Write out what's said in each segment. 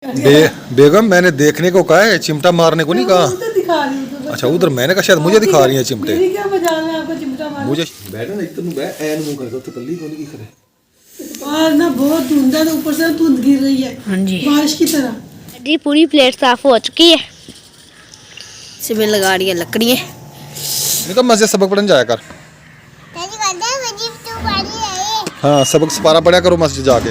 बेगम मैंने देखने को कहा है, चिमटा मारने को नहीं कहा। अच्छा उधर मैंने कहा शायद मुझे दिखा रही है चिमटे। मुझे बैठो ना इतना बैठ ऐन मुंह कर दो तो कल्ली कौन की करे। और ना बहुत धुंध है, ऊपर से धुंध गिर रही है। हाँ जी बारिश की तरह। जी पूरी प्लेट साफ हो चुकी है। सिमें लगा रही है लकड़ियाँ। निकल मस्जिद सबक पढ़ने जाया कर। हाँ सबक सपारा पढ़ा करो मस्जिद जाके।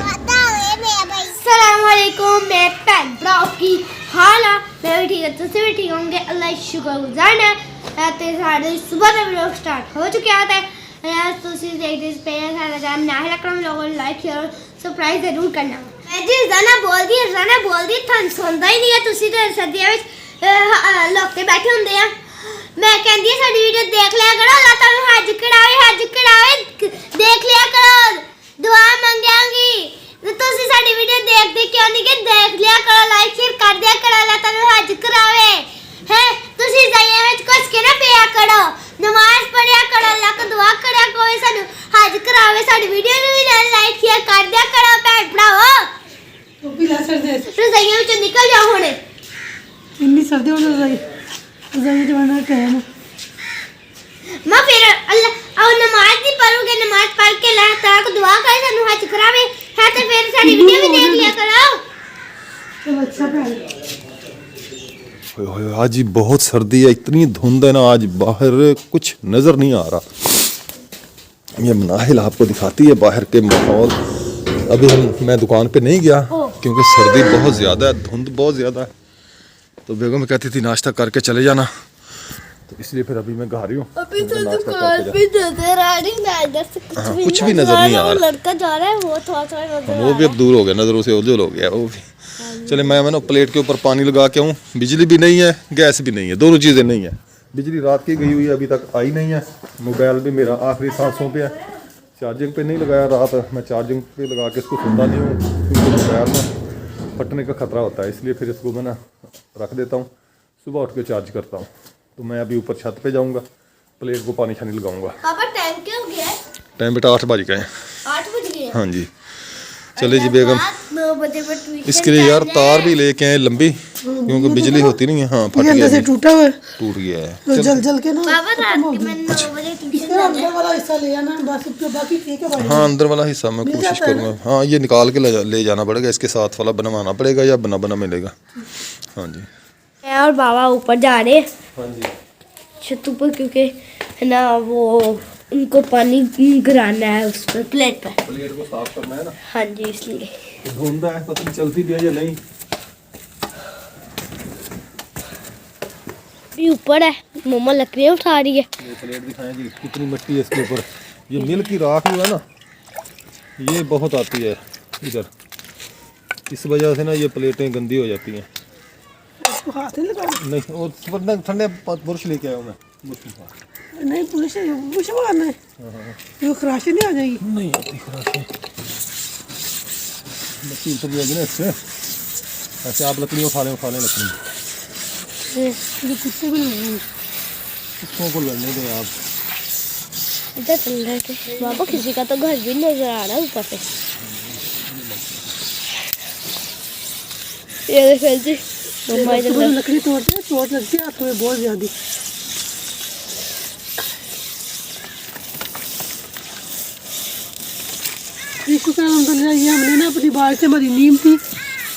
अस्सलामुअलैकुम, मैं भैन भराओ की हाल है। मैं भी ठीक है, तुम भी ठीक होंगे। अल्लाह शुक्रगुजार है ते साढ़े सुबह का व्लॉग स्टार्ट हो चुका है। यार तुसी देखते पहले सारा जान ना है लकड़म लोगों लाइक शेयर सरप्राइज जरूर करना। मैं जी ज़ाना बोल दी थान सुनदा ही नहीं है। तुसी तो सर्दियां विच लोग ते बैठे हुंदे आ। मैं कहंदी साडी वीडियो देख लिया करो, अल्लाह ताला हज कढ़ावे देख लिया करो, दुआ मंगांगी। तो तुसी साडी वीडियो देखदे क्यों नहीं कि देख लिया करो, लाइक शेयर कर दिया करो, अल्लाह ताला हज करावे है। तुसी जाइए विच कुछ के ना पिया करो, नमाज पढ़िया करो, अल्लाह को दुआ करया कोई सानू हज करावे। साडी वीडियो नु भी लाइक शेयर कर दिया करो भैन भराओ। तो भी ला सर दे तो जाइए विच निकल जाओ हुणे। इतनी सर्दी हो रही है जमाना टाइम। मां फिर अल्लाह और नमाज भी पढ़ोगे, नमाज पढ़ के अल्लाह ताला को दुआ करे सानू हज करावे है। तो फिर साडी वीडियो भी देख लिया करो। चलो अच्छा पहन। आज ही बहुत सर्दी है, इतनी धुंध है ना, आज बाहर कुछ नजर नहीं आ रहा। ये मनाहिल आपको दिखाती है बाहर के माहौल। अभी मैं दुकान पे नहीं गया क्योंकि सर्दी बहुत ज़्यादा है, धुंध बहुत ज़्यादा है। तो बेगम कहती थी नाश्ता करके चले जाना, तो इसलिए फिर अभी मैं घर ही हूँ। अभी तो दुकान पे नजर आ रही है, इधर से कुछ भी नजर नहीं आ रहा। लड़का जा रहा है वो थोड़ा नजर। वो भी अब दूर हो गया, नजरों से ओझल हो गया वो भी। चले मैं ना प्लेट के ऊपर पानी लगा के हूँ। बिजली भी नहीं है, गैस भी नहीं है, दोनों चीज़ें नहीं है। बिजली रात की गई हुई है, अभी तक आई नहीं है। मोबाइल भी मेरा आखिरी सांसों पे है, चार्जिंग पे नहीं लगाया। रात मैं चार्जिंग पे लगा के इसको सुनता नहीं हूँ क्योंकि मोबाइल में फटने का खतरा होता है, इसलिए फिर इसको मैं ना रख देता हूँ, सुबह उठ के चार्ज करता हूँ। तो मैं अभी ऊपर छत पे जाऊँगा, प्लेट को पानी छानी लगाऊंगा। पापा टाइम क्या हो गया है? टाइम बेटा 8 बज गए। 8 बज गए। हाँ जी चले जी बेगम। 9 बजे पर ट्यूशन इसके लिए यार तार भी लेके आए लंबी, क्योंकि बिजली होती नहीं है। हाँ फट गया, से टूटा हुआ है, टूट गया है। तो जल के ना पापा रात के मैं 9 बजे ट्यूशन जाना अंदर वाला हिस्सा ले आना बस, बाकी ठीक है। हाँ अंदर वाला हिस्सा मैं कोशिश करूँगा। हाँ ये निकाल के ले जाना पड़ेगा, इसके साथ वाला बनवाना पड़ेगा या बना मिलेगा। हाँ जी मैं और बाबा ऊपर जा रहे हैं। हाँ जी छत पर, क्योंकि है ना वो उनको पानी गिराना है उस पर प्लेट पर। प्लेट को साफ करना है ना। हाँ जी इसलिए धुंध है, पता नहीं चलती भी है या नहीं। भी ऊपर है, मम्मा लकड़ियाँ उठा रही है। ये प्लेट दिखाएं जी, कितनी मिट्टी है इसके ऊपर। ये मिल की राख जो है ना, ये बहुत आती है इधर, इस वजह से ना ये प्लेटें गंदी हो जाती हैं। हाथ नहीं लगा नहीं और ठंडे बुरश लेके आया हूँ मैं। नहीं पुलिस मारना है, ये खराशी नहीं आ जाएगी। नहीं आती खराशी, मशीन तो भी ना इससे। ऐसे आप लकड़ी उठा लें लकड़ी, ये कुत्ते भी नहीं कुत्तों को लड़ने दें आप। इधर चल रहे थे बाबा, किसी का तो घर भी नजर आ रहा है ऊपर से। ये देखो जी मम्मा इधर लकड़ी तोड़ते हैं, चोट लगती है हाथ में बहुत ज्यादा। शुक्र अल्हम्दुलिल्लाह, ये हमने ना अपनी बाल से हमारी नीम थी,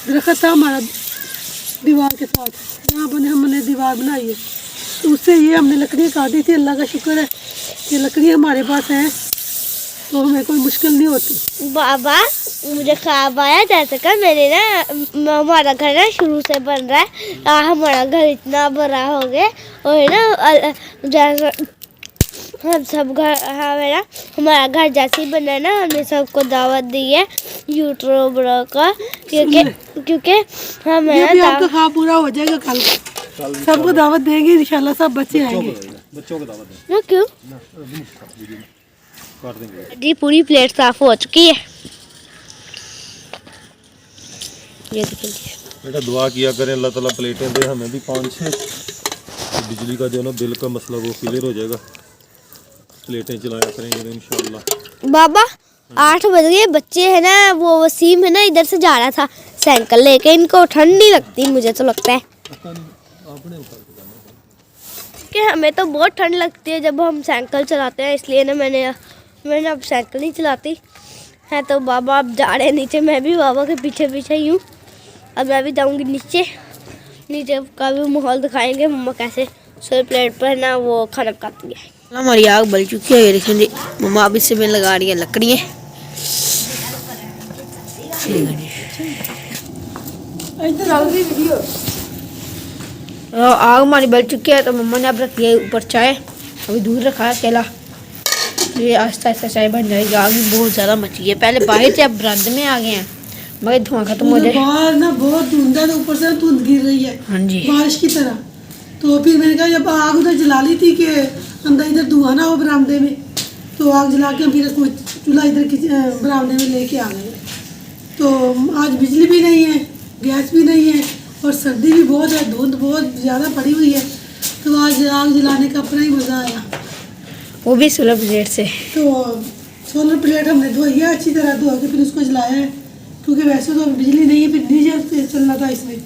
दरख्त था हमारा दीवार के साथ, जहाँ पर हमने दीवार बनाई है, तो उससे ये हमने लकड़ियाँ काटी थी। अल्लाह का शुक्र है कि लकड़ियाँ हमारे पास हैं, तो हमें कोई मुश्किल नहीं होती। बाबा मुझे ख्वाब आया जैसे का मेरे ना हमारा घर ना शुरू से बन रहा है, हमारा घर इतना बड़ा हो गया और ना जैसे हम सब घर हमारा घर जैसे ही बना ना, हमने सबको दावत दी है यूट्यूब का, क्योंकि हमें आपका ख्वाब पूरा हो जाएगा। कल सबको दावत देंगे इंशाल्लाह, सब बच्चे आएंगे। बच्चों को दावत दें। क्यों जी पूरी प्लेट साफ हो चुकी है। ये देखिए बेटा दुआ किया करें अल्लाह ताला प्लेटें दे हमें भी 5-6, तो बिजली का जो ना बिल का मसला वो क्लियर हो जाएगा। प्लेटें चलाया करेंगे इंशाल्लाह। बाबा 8 बज गए, बच्चे है ना वो वसीम है ना इधर से जा रहा था साइकिल लेके। इनको ठंड नहीं लगती, मुझे तो लगता है कि हमें तो बहुत ठंड लगती है जब हम साइकिल चलाते हैं, इसलिए ना मैंने अब साइकिल नहीं चलाती है। तो बाबा अब जा रहे हैं नीचे, मैं भी बाबा के पीछे पीछे ही हूँ। अब मैं भी जाऊँगी नीचे का भी माहौल दिखाएंगे, मम्मा कैसे सोलर प्लेट पर ना वो खाना पकाती है। हमारी आग बल चुकी है, ये देखें जी। मम्मा अभी से मैं लगा रही है लकड़ियाँ। आग हमारी बल चुकी है, तो मम्मा ने अब रखी है ऊपर चाय। अभी दूध रखा है केला, ये आहिस्ता आहिस्ता चाय बन जाएगी। आग भी बहुत ज़्यादा मची है, पहले बाहर से अब बरामदे में आ गए हैं, मगर धुआं खत्म हो जाए। बाहर ना बहुत धुंध है, तो ऊपर से धुंध गिर रही है हाँ जी, बारिश की तरह। तो फिर मैंने कहा जब आग उधर जला ली थी कि अंदर इधर धुआं ना हो बरामदे में, तो आग जला के फिर इसको चूल्हा इधर बरामदे में लेके आ गए। तो आज बिजली भी नहीं है, गैस भी नहीं है, और सर्दी भी बहुत है, धुंध बहुत ज़्यादा पड़ी हुई है। तो आज आग जलाने का अपना ही मज़ा आया, वो भी सोलर प्लेट से। तो सोलर प्लेट हमने धोई है, अच्छी तरह धो के फिर उसको जलाया है, क्योंकि वैसे तो बिजली नहीं है, फिर डीजल चलना था इसमें।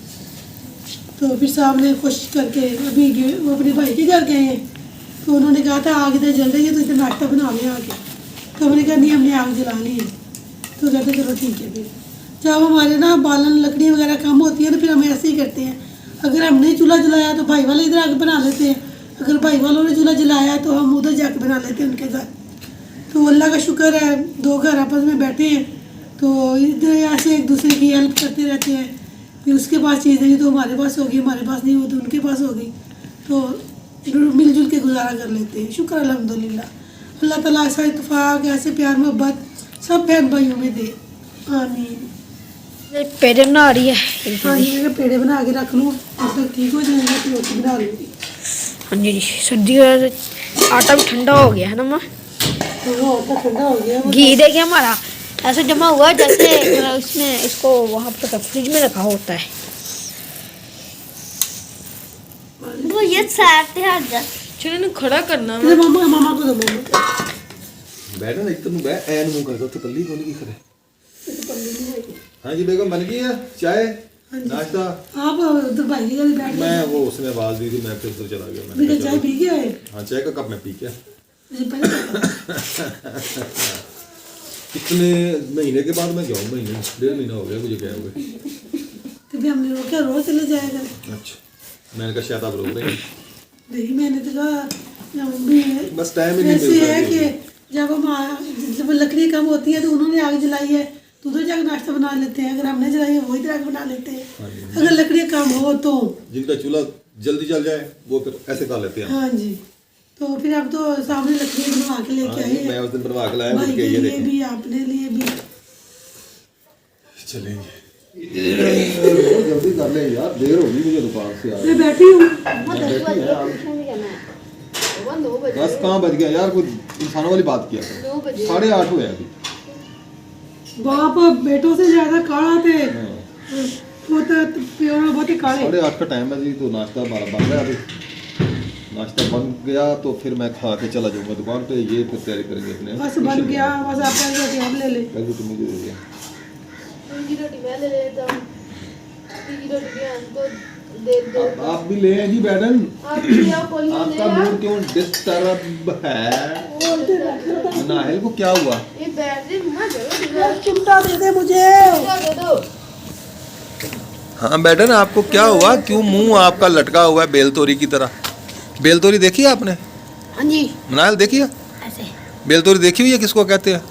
तो फिर साहब ने कोशिश करके अभी वो अपने भाई के घर गए हैं, तो उन्होंने कहा था आग इधर जल रही है तो इधर नाश्ता बना लें आके। तो हमने कहा नहीं, हमने आग जला ली है। तो कहते चलो ठीक है। फिर जब हमारे ना बालन लकड़ी वगैरह कम होती है तो फिर हम ऐसे ही करते हैं, अगर हमने चूल्हा जलाया तो भाई वाले इधर आके बना लेते हैं, अगर भाई वालों ने चूल्हा जलाया तो हम उधर जाके बना लेते हैं उनके घर। तो अल्लाह का शुक्र है, दो घर आपस में बैठे हैं, तो इधर ऐसे एक दूसरे की हेल्प करते रहते हैं। फिर उसके पास चीज़ नहीं तो हमारे पास होगी, हमारे पास नहीं हो तो उनके पास होगी, तो मिलजुल के गुजारा कर लेते हैं। शुक्र अल्हम्दुलिल्लाह। अल्लाह ताला ऐसा इत्तेफाक, ऐसे प्यार मोहब्बत सब बहन भाइयों में दे, आमीन। पेड़े बना रही है। हाँ जी, मैं पेड़े बना के रख लूँ, तब तक ठीक हो जाएंगे, फिर रोटी बना लूँगी। हाँ जी, सर्दी का आटा भी ठंडा हो गया है ना माँ। तो वो आटा ठंडा हो गया। घी देखिए हमारा ऐसे जमा हुआ जैसे उसमें इसको वहाँ पर फ्रिज में रखा होता है। वो ये साथ हाथ जा चलो ना खड़ा करना। तेरे मामा को दो, मामा बैठ ना इधर नु बैठ, ऐन मुंह कर दो, तो पल्ली कौन की करे। हाँ जी बेगम, बन गई है चाय नाश्ता। आप उधर भाई के घर बैठ गए। मैं वो उसने आवाज दी थी, मैं फिर उधर चला गया। बिना चाय पी के आए। हाँ, चाय का कप मैं पी के। मुझे पता कितने महीने के बाद मैं गया हूँ, महीने 1.5 महीना हो गया मुझे गए हुए। तो भी हमने रोका, रोज चले जाएगा। अच्छा, मैंने कहा शायद आप रोक रहे हैं। नहीं, मैंने तो कहा बस टाइम ही नहीं ऐसे मिलता है कि जब लकड़ी कम होती है तो उन्होंने आग जलाई है तो उधर जाकर नाश्ता बना लेते हैं, अगर हमने जलाई है वो इधर आकर बना लेते हैं। अगर लकड़ियाँ कम हो तो जिनका चूल्हा जल्दी जल जाए वो फिर ऐसे कर लेते हैं। हाँ जी, तो फिर अब तो सामने लकड़ियाँ बनवा के लेके आए मैं उस दिन बनवा के लाया, भाई मुझे के ये लिए देखें। भी, अपने लिए भी। चलेंगे जल्दी कर ले यार, देर होगी मुझे दुकान से यार। मैं बैठी हूँ। बस कहाँ बज गया यार, कोई इंसानों वाली बात किया। 8:30 हुए अभी। बाप बेटों से ज्यादा काढ़ा थे, वो तो प्योर बहुत ही काढ़े। 8:30 का टाइम है जी, तो नाश्ता हमारा बन रहा है अभी। नाश्ता बन गया तो फिर मैं खा के चला जाऊंगा दुकान पे, ये फिर तैयारी करेंगे अपने। बस बन गया, बस आप रोटी हम ले ले। कल तो मुझे दे दिया। रोटी मैं ले लेता हूँ, आप भी ले जी मैडम, आपका मूड क्यों डिस्टर्ब है? नाहिल को क्या हुआ? चिमटा दे दे मुझे। हाँ मैडम, आपको क्या हुआ? क्यों मुंह आपका लटका हुआ है बेलतोरी की तरह? बेलतोरी देखी है आपने? हाँ जी, नाहिल देखी है? ऐसे बेलतोरी देखी हुई है? किसको कहते हैं?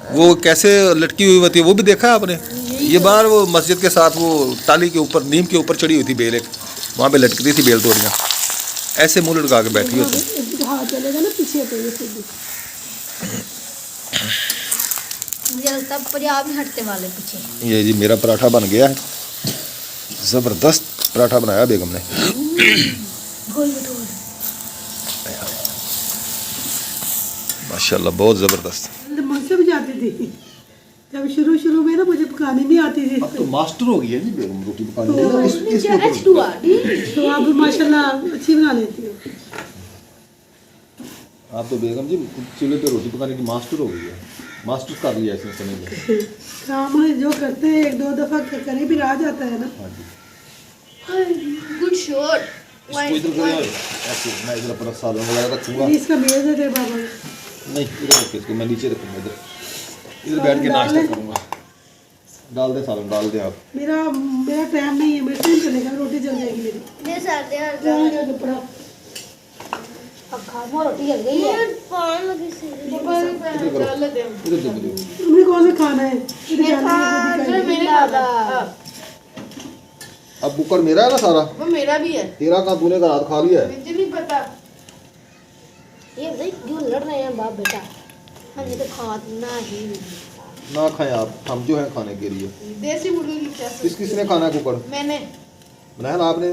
वो कैसे लटकी हुई होती है वो भी देखा है आपने? ये बार वो मस्जिद के साथ वो टाली के ऊपर, नीम के ऊपर चढ़ी हुई थी बेल, एक वहाँ पे लटकती थी बेल तोड़ियाँ, ऐसे मुंह लटका के बैठी होती। हाँ चलेगा ना पीछे तो ये सीधी। मुझे लगता है पंजाब में हटते वाले पीछे। ये जी मेरा पराठा बन गया है, ज़बरदस्त पराठा बनाया बेगम ने। माशाल्लाह बहुत ज़बरदस्त। मुझसे भी जाती थी जब शुरू में ना, मुझे पकाने नहीं आती थी। अब तो मास्टर हो गई है जी बेगम रोटी पकाने तो आप माशाल्लाह अच्छी बना लेती हो। आप तो बेगम जी चूल्हे पे रोटी पकाने की मास्टर हो गई है। मास्टर्स कर लिया इसने समय में। काम जो करते हैं 1-2 दफा करें फिर आ जाता है ना। हाँ जी। Good shot. इसको इधर करें ऐसे, मैं इधर अपना सालन वगैरह रखूँगा। इसका मेज है तेरे बाबा ने। नहीं इधर रख के इसको मैं नीचे रखूँगा, इधर बैठ के नाश्ता करूँगा। डाल दे सालन, डाल दे आप। मेरा टाइम नहीं है, मेरा टाइम चलेगा, रोटी जल जाएगी मेरी। ये साथ दे जाएगा कपड़ा। अब खा वो रोटी जल गई है। ये पान लगी सी। इधर दे दो। तुमने कौन सा खाना है? इधर जाने की मैंने खाया। अब कुकर मेरा है ना सारा? वो मेरा भी है, तेरा कहाँ, तूने का रात खा लिया है? मुझे नहीं पता। ये भाई क्यों लड़ रहे हैं बाप बेटा? हमने तो खाना ही नहीं। ना खाएं आप, हम जो हैं खाने के लिए। देसी मुर्गी की क्या किसने खाना है कुकर? मैंने बनाया ना आपने?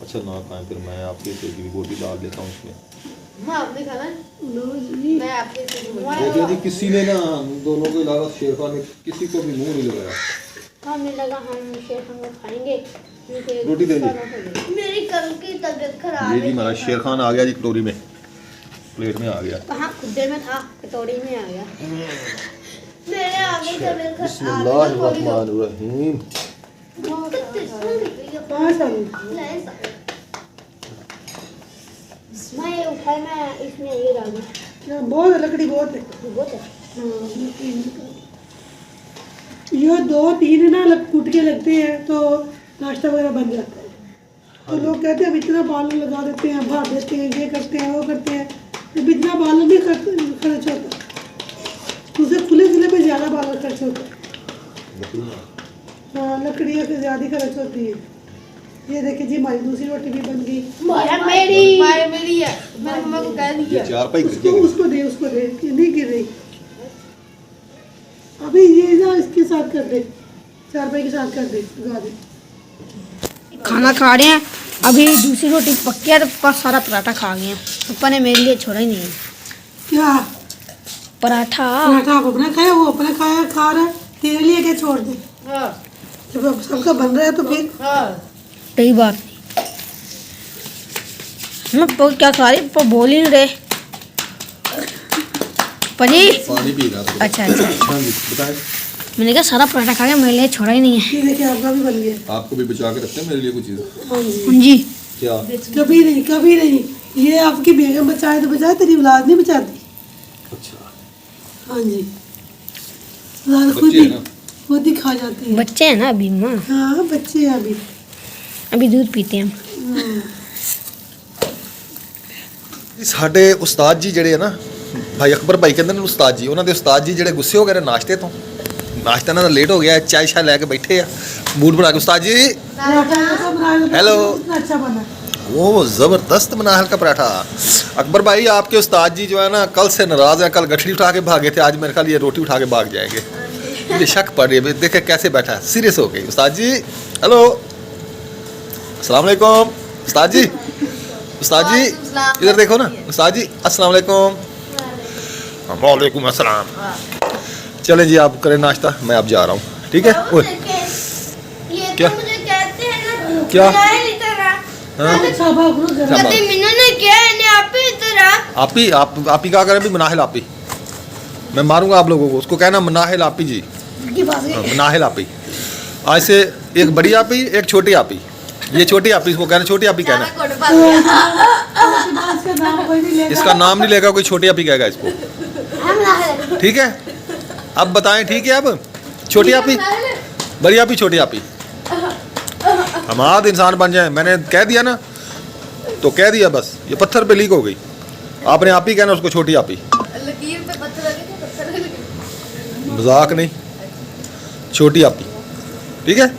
अच्छा ना खाएं फिर मैं आपके हिस्से की भी बोटी डाल देता हूँ उसमें। माँ आपने खाना है? लो जी। मैं आपके देखिए जी, किसी ने ना हम दोनों के अलावा शेरखान ने किसी को भी मुंह नहीं लगाया। हमें लगा हम शेर खाना खाएंगे क्योंकि रोटी दे दी। मेरी कल की तबीयत खराब ये है। जी हमारा शेरखान आ गया जी, कटोरी में, प्लेट में आ गया। कहाँ खुदे में था, कटोरी में आ गया। मेरे आगे तबीयत खराब। बिस्मिल्लाहिर्रहमानिर्रहीम। कहाँ सालन? मैं उठाया, मैं इसमें ये डाल दूँ। क्या बहुत है, लकड़ी बहुत है। बहुत है। हाँ, ये 2-3 ना कूट के लगते हैं तो नाश्ता वगैरह बन जाता है। तो लोग कहते हैं अब इतना बालन लगा देते हैं, भार देते हैं, ये करते हैं, वो करते हैं। अब इतना बालन नहीं खर्च होता, उसे खुले खुले पे ज़्यादा बालन खर्च होता है। हाँ, लकड़ियों से ज़्यादा खर्च होती है। ये देखिए जी, हमारी दूसरी रोटी भी बन गई। मेरी है, मैंने मम्मा को कह दिया। ये चार पाई उसको दे, ये नहीं गिर रही। अभी ये ना इसके साथ कर दे, 4 पाई के साथ कर दे, लगा दे। खाना खा रहे हैं, अभी दूसरी रोटी पक्की है तो पापा सारा पराठा खा गए हैं। पापा ने मेरे लिए छोड़ा ही नहीं है क्या पराठा। पराठा आप अपना खाया, वो अपना खाया, खा रहा है, तेरे लिए क्या छोड़ दे? हाँ जब अब सबका बन रहा है तो फिर हाँ सही बात नहीं। मैं क्या खा रही, पापा बोल ही नहीं रहे। पनीर। पानी पी रहा था। अच्छा अच्छा। हाँ जी बताएं। मैंने कहा सारा पराठा खा गया, मेरे लिए छोड़ा ही नहीं है। ये देखिए आपका भी बन गया। आपको भी बचा के रखते हैं मेरे लिए कुछ चीज़? हाँ जी। हाँ जी। क्या? कभी नहीं, कभी नहीं। ये आपकी बेगम बचाए तो बचाए, तेरी औलाद नहीं बचाती। अच्छा हाँ जी, औलाद बच्चे हैं ना? खुद ही खा जाती है। बच्चे हैं ना अभी माँ, हाँ बच्चे हैं अभी। अभी दूध पीते हैं। ਸਾਡੇ ਉਸਤਾਦ ਜੀ ਜਿਹੜੇ ਆ ਨਾ, ਭਾਈ ਅਕਬਰ ਭਾਈ ਕਹਿੰਦੇ ਨੇ ਉਸਤਾਦ ਜੀ, ਉਹਨਾਂ ਦੇ ਉਸਤਾਦ ਜੀ ਜਿਹੜੇ ਗੁੱਸੇ ਹੋ ਗਏ ਨੇ ਨਾਸ਼ਤੇ ਤੋਂ। ਨਾਸ਼ਤਾ ਇਹਨਾਂ ਦਾ ਲੇਟ ਹੋ ਗਿਆ, ਚਾय ਸ਼ਾय ਲੈ ਕੇ ਬੈਠੇ ਆ, मूड बना के। उस्ताद जी हेलो। अच्छा बना। वो ज़बरदस्त बना हल्का पराठा। अकबर भाई आपके उस्ताद जी जो है ना कल से नाराज़ हैं, कल गठड़ी उठा के भागे थे, आज मेरे ख्याल ये रोटी उठा के भाग जाएंगे। मुझे शक पड़ रही है, देखे कैसे बैठा है, सीरियस हो गई। उस्ताद जी हेलो, अस्सलाम वालेकुम। उस्ताद जी, उस्ताद जी इधर देखो ना। उस्ताद जी अस्सलाम वालेकुम। वालेकुम अस्सलाम। चलें जी आप करें नाश्ता, मैं अब जा रहा हूँ, ठीक है। ओए ये क्या? तो मुझे कहते हैं ना क्या? बनाए नहीं तरह। हाँ? कहते मैंने ने क्या है आप ही तरह। आप ही क्या करें भी, मनाहिल आप ही, मैं मारूंगा आप लोगों को। उसको कहना मनाहिल आप ही जी। हाँ, मनाहिल आप ही। आज से एक बड़ी आप ही, एक छोटी आप ही। ये छोटी आप ही, इसको कहना छोटी आप ही कहना। इसका नाम नहीं लेगा कोई, छोटी आप ही कहेगा इसको, ठीक है। अब बताएं, ठीक है। अब छोटी आप ही, बड़ी आप ही, छोटी आप ही, हम आद इंसान बन जाए। मैंने कह दिया ना तो कह दिया, बस ये पत्थर पे लीक हो गई। आपने आप ही कहना उसको, छोटी आप ही। लकीर पे पत्थर लगे थे, पत्थर लगे। मजाक नहीं, छोटी आप ही, ठीक है।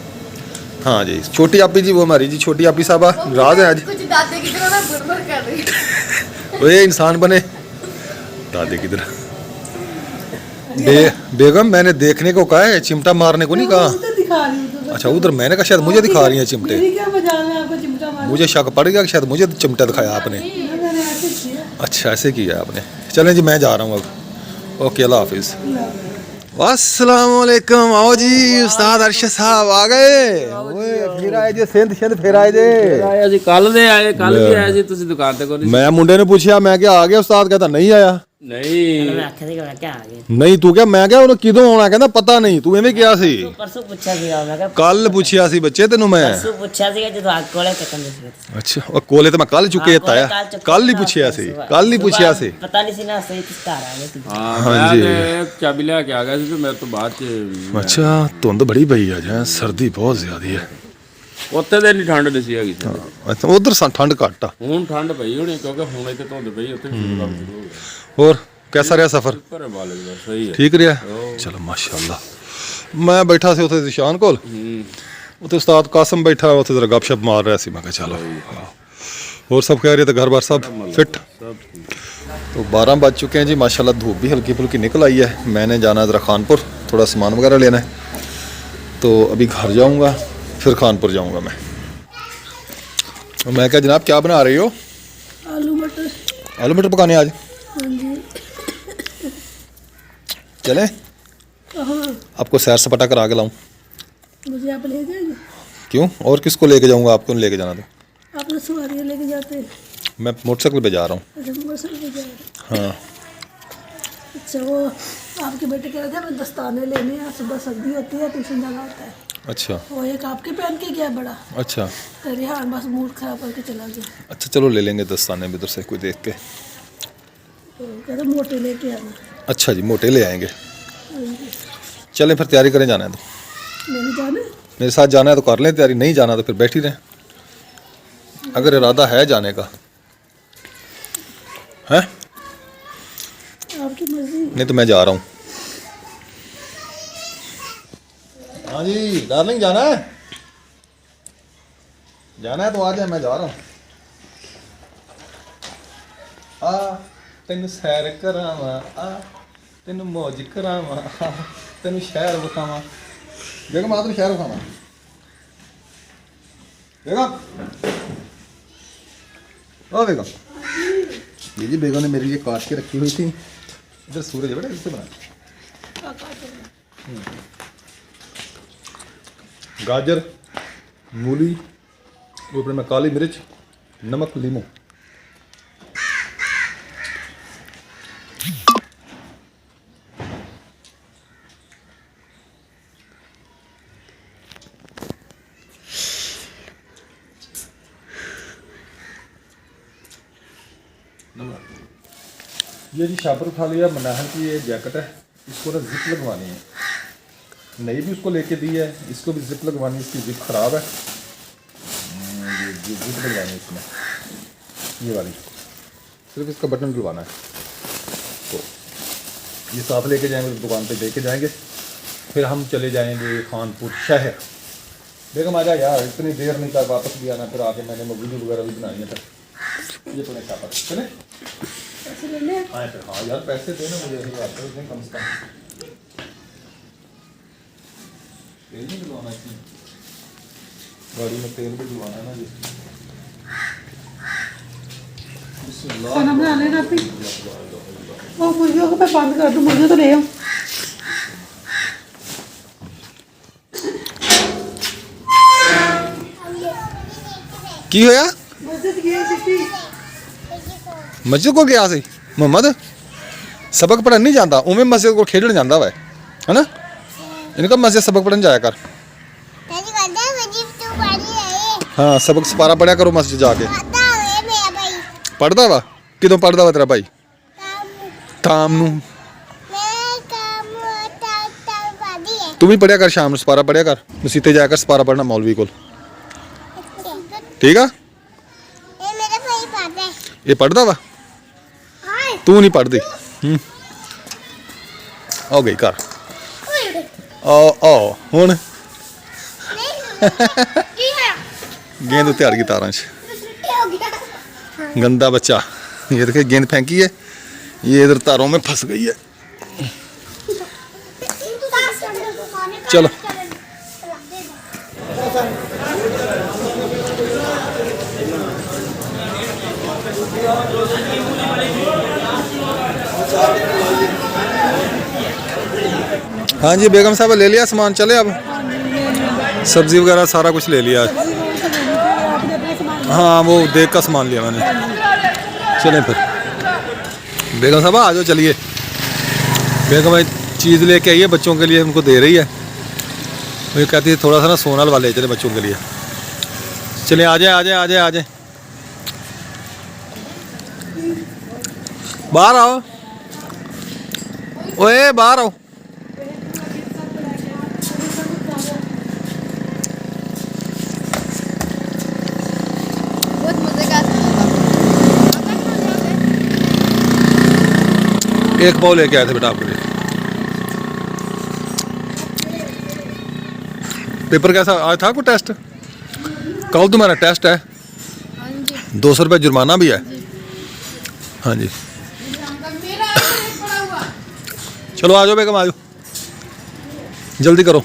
हाँ जी, छोटी आप ही जी, वो हमारी जी छोटी आप ही साहबा नाराज है आज। कुछ दाते की तरह ना बुरबर कर रही। वो ये इंसान बने दादे की तरह। बेगम मैंने देखने को कहा है, चिमटा मारने को नहीं कहा। दिखा रही हूँ तो। अच्छा उधर मैंने कहा शायद मुझे दिखा रही हैं चिमटे। मेरी क्या मजाल है आपको चिमटा मारने? मुझे शक पड़ गया कि शायद मुझे चिमटा दिखाया आपने। मैंने ऐसे किया। अच्छा ऐसे किया आपने। चलें जी मैं जा रहा हूँ अब। ओके अल्लाह हाफिज़। अस्सलाम वालेकुम। आओ जी उस्ताद अरशद साहब आ गए। ओए फिर आए जे सिंध फिर आए जे। ਆਇਆ ਜੀ ਕੱਲ ਦੇ ਆਏ, ਕੱਲ ਵੀ ਆਏ ਸੀ ਤੁਸੀਂ ਦੁਕਾਨ ਤੇ ਕੋਈ ਨਹੀਂ। मैं मुंडे ने पूछा, मैं क्या आ गया उस्ताद, कहता नहीं आया। ਨਹੀਂ ਮੈਂ ਆਖਿਆ ਸੀਗਾ ਮੈਂ ਕਿਹਾ ਆ ਗਏ ਨਹੀਂ ਤੂੰ ਕਿਹਾ ਮੈਂ ਕਿਹਾ ਉਹਨੂੰ ਕਿਦੋਂ ਆਉਣਾ ਕਹਿੰਦਾ ਪਤਾ ਨਹੀਂ ਤੂੰ ਐਵੇਂ ਕਿਹਾ ਸੀ ਪਰਸੋਂ ਪੁੱਛਿਆ ਸੀਗਾ ਮੈਂ ਕਿਹਾ ਕੱਲ ਪੁੱਛਿਆ ਸੀ ਬੱਚੇ ਤੈਨੂੰ ਮੈਂ ਪਰਸੋਂ ਪੁੱਛਿਆ ਸੀਗਾ ਜਦੋਂ ਅੱਗ ਕੋਲੇ ਚੱਕਣ ਦੇ ਸੀ ਅੱਛਾ ਉਹ ਕੋਲੇ ਤਾਂ ਮੈਂ ਕੱਲ ਚੁੱਕੇ ਤਾਇਆ ਕੱਲ ਹੀ ਪੁੱਛਿਆ ਸੀ ਕੱਲ ਹੀ ਪੁੱਛਿਆ ਸੀ ਪਤਾ ਨਹੀਂ ਸੀ ਨਾ ਸਹੀ ਕਿਸ ਘਰ ਆ ਗਏ ਸੀ ਹਾਂ ਹਾਂਜੀ। ਮੈਂ ਤੇ ਚਾਬੀ ਲੈ ਕੇ ਆ ਗਿਆ ਸੀ ਤੇ ਮੇਰੇ ਤੋਂ ਬਾਅਦ ਚ ਅੱਛਾ ਧੁੰਦ ਬੜੀ ਪਈ ਆ ਜਾਂ ਸਰਦੀ ਬਹੁਤ ਜ਼ਿਆਦੀ ਹੈ ਉੱਥੇ ਦੇ ਨਹੀਂ ਠੰਡ ਨਹੀਂ ਸੀ ਹੈਗੀ ਸੀ। ਅੱਛਾ ਉਧਰ ਠੰਡ ਘੱਟ ਆ ਹੁਣ ਠੰਡ ਪਈ ਹੋਣੀ ਕਿਉਂਕਿ ਹੁਣ ਇੱਥੇ ਧੁੰਦ ਪਈ ਉੱਥੇ ਸ਼ੁਰੂ ਕੰਮ ਸ਼ੁਰੂ ਹੋ ਗਿਆ ਹੋਰ कैसा रहा सफर ਪਰ ਮਾਲਕ ਦਾ ਸਹੀ ਹੈ ठीक रहा चलो माशाल्लाह मैं बैठा से उथे निशान कोल उथे उस्ताद कासम बैठा उथे जरा गपशप मार रहा सी मैं कहा चलो और सब कह रहे थे घर बार सब फिट तो 12 बज चुके हैं जी माशाल्लाह धूप भी हल्की फुल्की निकल आई है मैंने जाना है जरा खानपुर थोड़ा सामान वगैरह लेना है तो अभी घर जाऊंगा फिर खानपुर जाऊंगा मैं क्या जनाब क्या बना रही हो आलू मटर पकाने आज चले आपको सैर सपाटा करा के लाऊं मुझे आप ले जाएंगे? क्यों और किसको लेके जाऊंगा आपको नहीं लेके जाना तो आप तो सवारियाँ लेके जाते हैं। मैं मोटरसाइकिल पे जा रहा हूँ अच्छा मोटरसाइकिल पे जा रहे हैं। हाँ अच्छा वो आपके बेटे कह रहे थे हमें दस्ताने लेने हैं सुबह सर्दी होती है ट्यूशन जाना होता है अच्छा वो एक आपके पहन के गया बड़ा अच्छा कह रहे हाँ बस मूड खराब करके चला गया अच्छा चलो ले लेंगे दस्ताने भी इधर से कोई देख के तो कह रहे मोटे लेके आना अच्छा जी मोटे ले आएंगे चलें फिर तैयारी करें जाना है तो मेरे जाने मेरे साथ जाना है तो कर लें तैयारी नहीं जाना तो फिर बैठ ही रहें अगर इरादा है जाने का है आपकी मर्जी नहीं तो मैं जा रहा हूँ हाँ जी डार्लिंग जाना है तो आ जाए मैं जा रहा हूँ आ तेन सैर करावा आ तेन मौज करावा आ तेन शहर विखावा बेगम आ तेन शहर विखावा बेगम ओ बेगम ये जी बेगम ने मेरे लिए काट के रखी हुई थी इधर सूरज है बेटा इससे बना गाजर मूली ऊपर में काली मिर्च नमक लीमू ये जी शाबर उठा लिया मनाहर की ये जैकेट है इसको ना जिप लगवानी है नई भी उसको लेके दी है इसको भी जिप लगवानी है इसकी जिप ख़राब है ये जिप लगवानी है इसमें ये वाली सिर्फ इसका बटन डलवाना है तो ये साथ लेके जाएंगे दुकान पे दे के जाएंगे फिर हम चले जाएंगे खानपुर शहर बेगम आ जाए यार इतनी देर नहीं कर वापस भी आना फिर आके मैंने वीडियो वगैरह भी बनाई है फिर ये तो नहीं शापर चले आए फिर हाँ यार पैसे देना मुझे ऐसे बात करो कम से कम तेल भी डलवाना इसमें गाड़ी में तेल भी डलवाना है ना जी खाना बना लेना आप ही वो मुर्गियों को मैं बंद कर दूँ मुर्गियों तो ले आऊँ की होया मस्जिद गई सी मस्जिद को गया सी मोहम्मद सबक पढ़न नहीं जाता उमें मस्जिद को खेडन जाता वा है ना इनका मस्जिद सबक पढ़न जाया कर हाँ सबक सपारा पढ़या करो मस्जिद जाके पढ़दा वा किदों पढ़दा वा तेरा भाई शाम नू तू भी पढ़या कर शाम नू सपारा पढ़या कर मसीते जाया कर सपारा पढ़ना मौलवी कोल ठीक है ये पढ़दा वा तू नहीं पढ़दी हो गई घर आओ हुण गेंद उत्ते अड़ गई तारां च गंदा बच्चा ये देखे गेंद फेंकी है ये इधर तारों में फंस गई है चलो हाँ जी बेगम साहब ले लिया सामान चले अब सब्जी वगैरह सारा कुछ ले लिया हाँ वो देख का सामान लिया मैंने चलें फिर बेगम साहब आ जाओ, चलिए। बेगम चीज़ लेके आई है बच्चों के लिए, उनको दे रही है। मुझे कहती है थोड़ा सा ना सोनल वाले चले बच्चों के लिए। चलिए आ जाए आ जाए आ जाए आ जाए, बाहर आओ, ओए बाहर आओ। बहुत मजे का एक पाव लेके आए थे बेटा आपके लिए। पेपर कैसा आज था? कोई टेस्ट? कल तुम्हारा टेस्ट है। 200 रुपये जुर्माना भी है। हाँ जी, चलो आ जाओ बेगम, आ जाओ, जल्दी करो।